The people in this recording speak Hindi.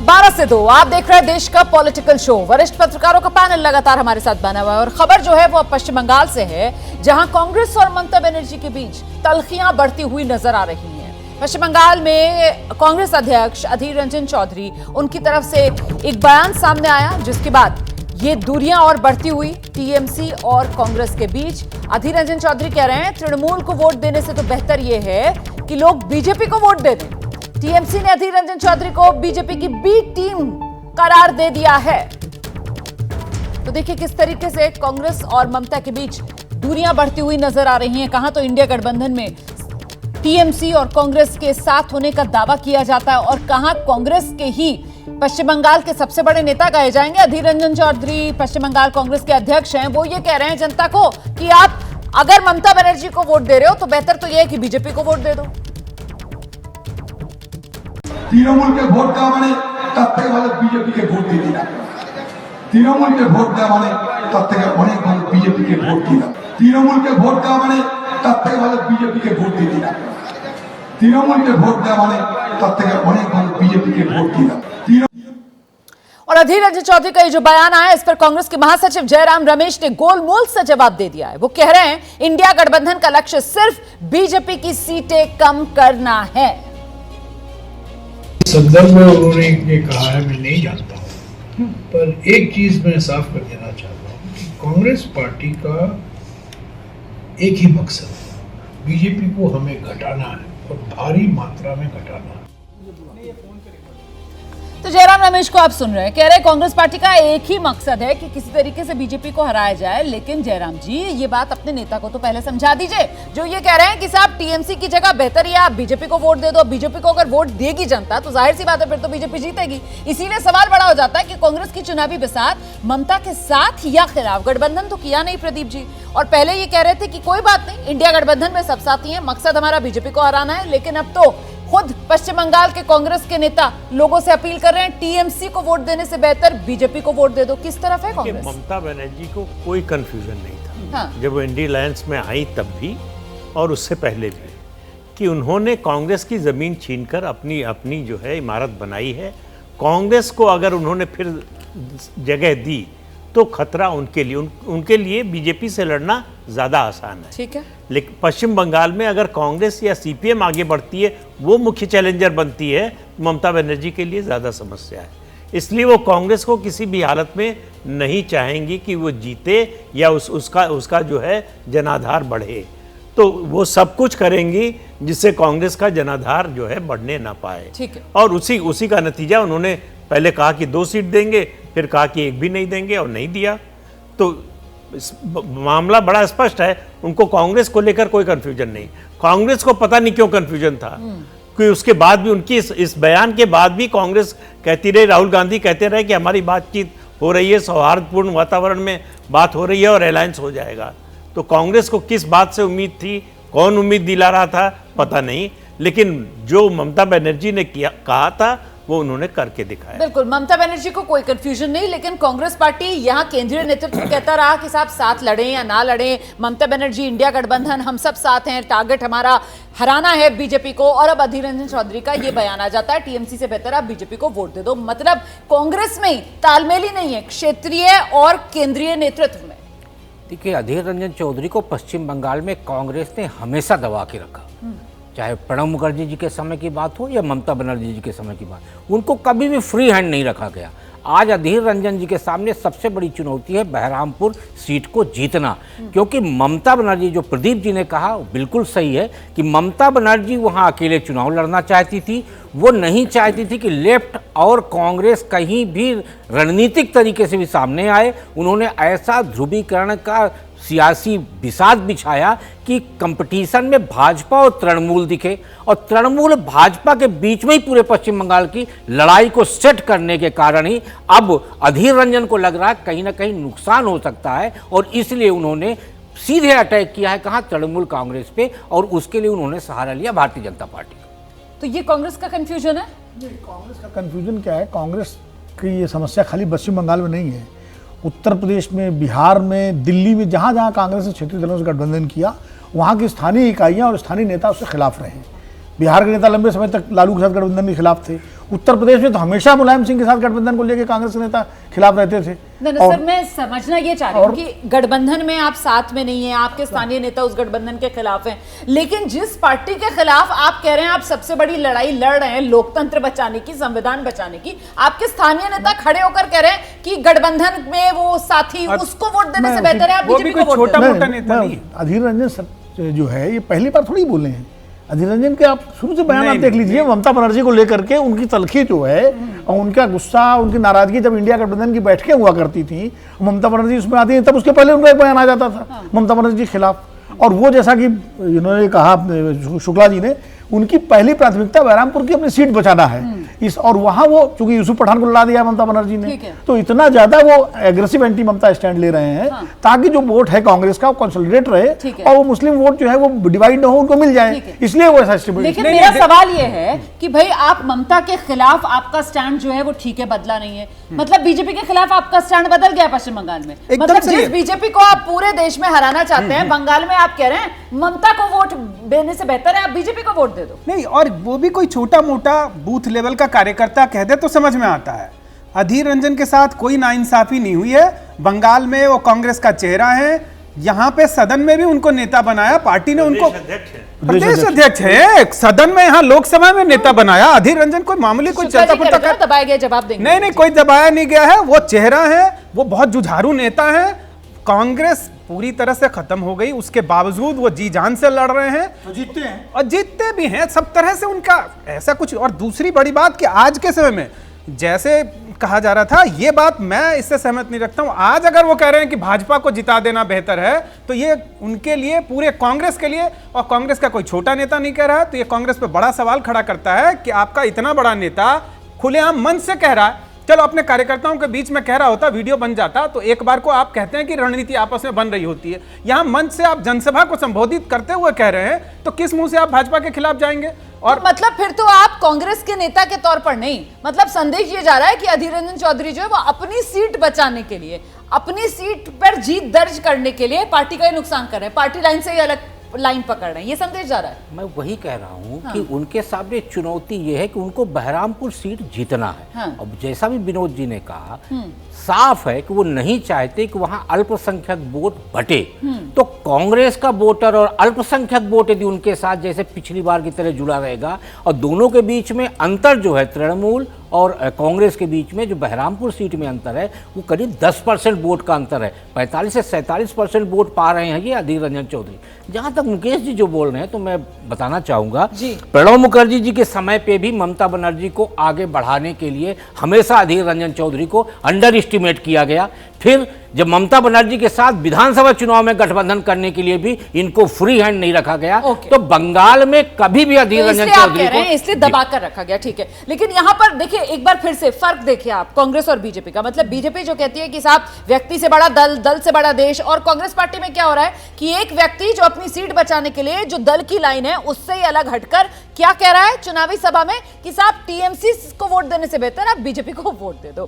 12 से 2 आप देख रहे हैं देश का पॉलिटिकल शो। वरिष्ठ पत्रकारों का पैनल लगातार हमारे साथ बना हुआ है और खबर जो है वो पश्चिम बंगाल से है, जहां कांग्रेस और ममता बनर्जी के बीच तल्खियां बढ़ती हुई नजर आ रही हैं। पश्चिम बंगाल में कांग्रेस अध्यक्ष अधीर रंजन चौधरी, उनकी तरफ से एक बयान सामने आया जिसके बाद ये दूरियां और बढ़ती हुई टीएमसी और कांग्रेस के बीच। अधीर रंजन चौधरी कह रहे हैं तृणमूल को वोट देने से तो बेहतर यह है कि लोग बीजेपी को वोट दे दें। टीएमसी ने अधीर रंजन चौधरी को बीजेपी की बी टीम करार दे दिया है। तो देखिए किस तरीके से कांग्रेस और ममता के बीच दूरियां बढ़ती हुई नजर आ रही हैं। कहां तो इंडिया गठबंधन में टीएमसी और कांग्रेस के साथ होने का दावा किया जाता है और कहां कांग्रेस के ही पश्चिम बंगाल के सबसे बड़े नेता कहे जाएंगे। अधीर रंजन चौधरी पश्चिम बंगाल कांग्रेस के अध्यक्ष हैं। वो ये कह रहे हैं जनता को कि आप अगर ममता बनर्जी को वोट दे रहे हो तो बेहतर तो यह है कि बीजेपी को वोट दे दो। তৃণমূলকে ভোট দেওয়া মানে তার থেকে ভালো বিজেপিকে ভোট দিয়ে দিলাম। তৃণমূলকে ভোট দেওয়া মানে তার থেকে অনেক ভালো বিজেপিকে ভোট দিলাম। তৃণমূলকে ভোট দেওয়া মানে তার থেকে ভালো বিজেপিকে ভোট দিয়ে দিলাম। তৃণমূলকে ভোট দেওয়া মানে তার থেকে অনেক ভালো বিজেপিকে ভোট দিলাম। और अधीर रंजन चौधरी का ये जो बयान आया, इस पर कांग्रेस के महासचिव जयराम रमेश ने गोलमोल से जवाब दे दिया है। वो कह रहे हैं इंडिया गठबंधन का लक्ष्य सिर्फ बीजेपी की सीटें कम करना है। संदर्भ में उन्होंने ये कहा है, मैं नहीं जानता हूं, पर एक चीज मैं साफ कर देना चाहता हूं कि कांग्रेस पार्टी का एक ही मकसद है, बीजेपी को हमें घटाना है और भारी मात्रा में घटाना है। तो जयराम रमेश को आप सुन रहे हैं, कह रहे हैं कांग्रेस पार्टी का एक ही मकसद है कि किसी तरीके से बीजेपी को हराया जाए। लेकिन जयराम जी ये बात अपने नेता को तो पहले समझा दीजिए, जो ये कह रहे हैं कि साहब टीएमसी की जगह बेहतर है आप बीजेपी को वोट दे दो। बीजेपी को अगर वोट देगी जनता तो जाहिर सी बात है फिर तो बीजेपी जीतेगी। इसीलिए सवाल बड़ा हो जाता है कि कांग्रेस की चुनावी बिसात ममता के साथ या खिलाफ। गठबंधन तो किया नहीं प्रदीप जी, और पहले ये कह रहे थे कि कोई बात नहीं, इंडिया गठबंधन में सब साथी हैं, मकसद हमारा बीजेपी को हराना है। लेकिन अब तो खुद पश्चिम बंगाल के कांग्रेस के नेता लोगों से अपील कर रहे हैं टीएमसी को वोट देने से बेहतर बीजेपी को वोट दे दो। किस तरफ है कांग्रेस? ममता बनर्जी को कोई कंफ्यूजन नहीं था, हाँ। जब वो इंडिया अलायंस में आई तब भी और उससे पहले भी, कि उन्होंने कांग्रेस की जमीन छीनकर अपनी अपनी जो है इमारत बनाई है। कांग्रेस को अगर उन्होंने फिर जगह दी तो खतरा उनके लिए बीजेपी से लड़ना ज़्यादा आसान है। ठीक है, लेकिन पश्चिम बंगाल में अगर कांग्रेस या सीपीएम आगे बढ़ती है, वो मुख्य चैलेंजर बनती है, ममता बनर्जी के लिए ज़्यादा समस्या है। इसलिए वो कांग्रेस को किसी भी हालत में नहीं चाहेंगी कि वो जीते या उसका जो है जनाधार बढ़े। तो वो सब कुछ करेंगी जिससे कांग्रेस का जनाधार जो है बढ़ने ना पाए। ठीक है। और उसी का नतीजा उन्होंने पहले कहा कि 2 सीट देंगे, फिर कहा कि 1 भी नहीं देंगे और नहीं दिया। तो मामला बड़ा स्पष्ट है, उनको कांग्रेस को लेकर कोई कंफ्यूजन नहीं। कांग्रेस को पता नहीं क्यों कंफ्यूजन था, कि उसके बाद भी उनकी इस बयान के बाद भी कांग्रेस कहती रही, राहुल गांधी कहते रहे कि हमारी बातचीत हो रही है, सौहार्दपूर्ण वातावरण में बात हो रही है और अलायंस हो जाएगा। तो कांग्रेस को किस बात से उम्मीद थी, कौन उम्मीद दिला रहा था, पता नहीं। लेकिन जो ममता बनर्जी ने कहा था वो उन्होंने करके दिखाया। बिल्कुल, ममता बनर्जी को कोई कंफ्यूजन नहीं। लेकिन कांग्रेस पार्टी यहाँ केंद्रीय नेतृत्व कहता रहा कि साहब साथ लड़ें या ना लड़ें, ममता बनर्जी इंडिया गठबंधन हम सब साथ हैं, टारगेट हमारा हराना है बीजेपी को। और अब अधीर रंजन चौधरी का ये बयान आ जाता है टीएमसी से बेहतर आप बीजेपी को वोट दे दो। मतलब कांग्रेस में तालमेल ही नहीं है क्षेत्रीय और केंद्रीय नेतृत्व में। देखिए, अधीर रंजन चौधरी को पश्चिम बंगाल में कांग्रेस ने हमेशा दबा के रखा, चाहे प्रणब मुखर्जी जी के समय की बात हो या ममता बनर्जी जी के समय की बात, उनको कभी भी फ्री हैंड नहीं रखा गया। आज अधीर रंजन जी के सामने सबसे बड़ी चुनौती है बहरामपुर सीट को जीतना, क्योंकि ममता बनर्जी, जो प्रदीप जी ने कहा बिल्कुल सही है कि ममता बनर्जी वहां अकेले चुनाव लड़ना चाहती थी। वो नहीं चाहती थी कि लेफ्ट और कांग्रेस कहीं भी रणनीतिक तरीके से भी सामने आए। उन्होंने ऐसा ध्रुवीकरण का सियासी बिसात बिछाया कि कंपटीशन में भाजपा और तृणमूल दिखे, और तृणमूल भाजपा के बीच में ही पूरे पश्चिम बंगाल की लड़ाई को सेट करने के कारण ही अब अधीर रंजन को लग रहा है कहीं ना कहीं नुकसान हो सकता है। और इसलिए उन्होंने सीधे अटैक किया है कहाँ, तृणमूल कांग्रेस पे, और उसके लिए उन्होंने सहारा लिया भारतीय जनता पार्टी का। तो ये कांग्रेस का कंफ्यूजन है। कांग्रेस का कंफ्यूजन क्या है? कांग्रेस की ये समस्या खाली पश्चिम बंगाल में नहीं है, उत्तर प्रदेश में, बिहार में, दिल्ली में, जहाँ जहाँ कांग्रेस ने क्षेत्रीय दलों से गठबंधन किया, वहाँ की स्थानीय इकाइयाँ और स्थानीय नेता उसके खिलाफ रहे हैं। बिहार के नेता लंबे समय तक लालू के साथ गठबंधन के खिलाफ थे, उत्तर प्रदेश में तो हमेशा मुलायम सिंह के साथ गठबंधन को लेकर कांग्रेस के नेता खिलाफ रहते थे। नहीं सर, मैं समझना ये चाह रही हूँ कि गठबंधन में आप साथ में नहीं है, आपके स्थानीय नेता उस गठबंधन के खिलाफ हैं, लेकिन जिस पार्टी के खिलाफ आप कह रहे हैं आप सबसे बड़ी लड़ाई लड़ रहे हैं लोकतंत्र बचाने की, संविधान बचाने की, आपके स्थानीय नेता खड़े होकर कह रहे हैं कि गठबंधन में वो साथी उसको वोट देने से बेहतर है आप बीजेपी को वोट दें। अधीर रंजन जो है ये पहली बार थोड़ी बोले हैं। अधीर रंजन के आप शुरू से बयान आप देख लीजिए, ममता बनर्जी को लेकर के उनकी तलखी जो है और उनका गुस्सा, उनकी नाराजगी जब इंडिया गठबंधन की बैठकें हुआ करती थी, ममता बनर्जी उसमें आती थी, तब उसके पहले उनका एक बयान आ जाता था ममता बनर्जी के खिलाफ। और वो जैसा कि इन्होंने कहा शुक्ला जी ने, उनकी पहली प्राथमिकता बहरामपुर की अपनी सीट बचाना है इस, और वहां वो चूंकि यूसुफ पठान को लड़ा दिया ममता बनर्जी ने, तो इतना ज्यादा वो एग्रेसिव एंटी ममता स्टैंड ले रहे हैं ताकि जो वोट है कांग्रेस का वो कंसोलिडेट रहे और वो मुस्लिम वोट जो है वो डिवाइड न हो, उनको मिल जाए, इसलिए वो ऐसा स्टेबल। लेकिन मेरा सवाल ये है कि भाई आप ममता के खिलाफ आपका स्टैंड जो है वो ठीक है बदला नहीं है, मतलब बीजेपी के खिलाफ आपका स्टैंड बदल गया पश्चिम बंगाल में, मतलब जिस बीजेपी को आप पूरे देश में हराना चाहते हैं, बंगाल में आप कह रहे हैं ममता को वोट देने से बेहतर है आप बीजेपी को वोट दे दो। नहीं, और वो भी कोई छोटा मोटा बूथ लेवल का कार्यकर्ता कह दे तो समझ में आता है। अधीर रंजन के साथ कोई नाइंसाफी नहीं हुई है, बंगाल में वो कांग्रेस का चेहरा है, यहाँ पे सदन में भी उनको नेता बनाया, पार्टी ने उनको प्रदेश अध्यक्ष है, सदन में यहाँ लोकसभा में नेता बनाया। अधीर रंजन कोई मामूली कोई चलता फिरता दबाया गया जवाब देंगे? नहीं, कोई दबाया नहीं गया है, वो चेहरा है, वो बहुत जुझारू नेता है। कांग्रेस पूरी तरह से खत्म हो गई, उसके बावजूद वो जी जान से लड़ रहे हैं, तो जीतते हैं और जीतते भी हैं सब तरह से, उनका ऐसा कुछ। और दूसरी बड़ी बात कि आज के समय में जैसे कहा जा रहा था, ये बात मैं इससे सहमत नहीं रखता हूं। आज अगर वो कह रहे हैं कि भाजपा को जिता देना बेहतर है, तो ये उनके लिए, पूरे कांग्रेस के लिए, और कांग्रेस का कोई छोटा नेता नहीं कह रहा है, तो ये कांग्रेस पे बड़ा सवाल खड़ा करता है कि आपका इतना बड़ा नेता खुलेआम मन से कह रहा है, चलो अपने कार्यकर्ताओं के बीच में कह रहा होता, वीडियो बन जाता, तो एक बार को आप कहते हैं कि रणनीति आपस में बन रही होती है, यहां मंच से आप जनसभा को संबोधित करते हुए कह रहे हैं, तो किस मुंह से आप भाजपा के खिलाफ जाएंगे? और मतलब फिर तो आप कांग्रेस के नेता के तौर पर नहीं, मतलब संदेश ये जा रहा है कि अधीर रंजन चौधरी जो है वो अपनी सीट बचाने के लिए, अपनी सीट पर जीत दर्ज करने के लिए पार्टी का ही नुकसान कर रहे हैं, पार्टी लाइन से ही अलग लाइन पकड़ रहे हैं, ये संदेश जा रहा है। मैं वही कह रहा हूँ कि उनके सामने चुनौती ये है कि उनको बहरामपुर सीट जीतना है। अब जैसा भी विनोद जी ने कहा, साफ है कि वो नहीं चाहते कि वहां अल्पसंख्यक वोट बटे, तो कांग्रेस का वोटर और अल्पसंख्यक वोट यदि उनके साथ जैसे पिछली बार की तरह जुड़ा रहेगा, और दोनों के बीच में अंतर जो है तृणमूल और कांग्रेस के बीच में जो बहरामपुर सीट में अंतर है वो करीब 10% वोट का अंतर है, 45 से 47% वोट पा रहे हैं ये अधीर रंजन चौधरी। जहां तक मुकेश जी जो बोल रहे हैं, तो मैं बताना चाहूंगा, प्रणब मुखर्जी जी के समय पे भी ममता बनर्जी को आगे बढ़ाने के लिए हमेशा अधीर रंजन चौधरी को अंडर एस्टिमेट किया गया। फिर जब ममता बनर्जी के साथ विधानसभा चुनाव में गठबंधन करने के लिए भी इनको फ्री हैंड नहीं रखा गया, तो बंगाल में कभी भी अधीर रंजन चौधरी को इसलिए दबा कर रखा गया, ठीक है। लेकिन यहाँ पर देखिए एक बार फिर से फर्क देखिए आप कांग्रेस और बीजेपी का, मतलब बीजेपी जो कहती है कि साहब व्यक्ति से बड़ा दल, दल से बड़ा देश, और कांग्रेस पार्टी में क्या हो रहा है कि एक व्यक्ति जो अपनी सीट बचाने के लिए जो दल की लाइन है उससे ही अलग हटकर क्या कह रहा है चुनावी सभा में कि साहब टीएमसी को वोट देने से बेहतर आप बीजेपी को वोट दे दो।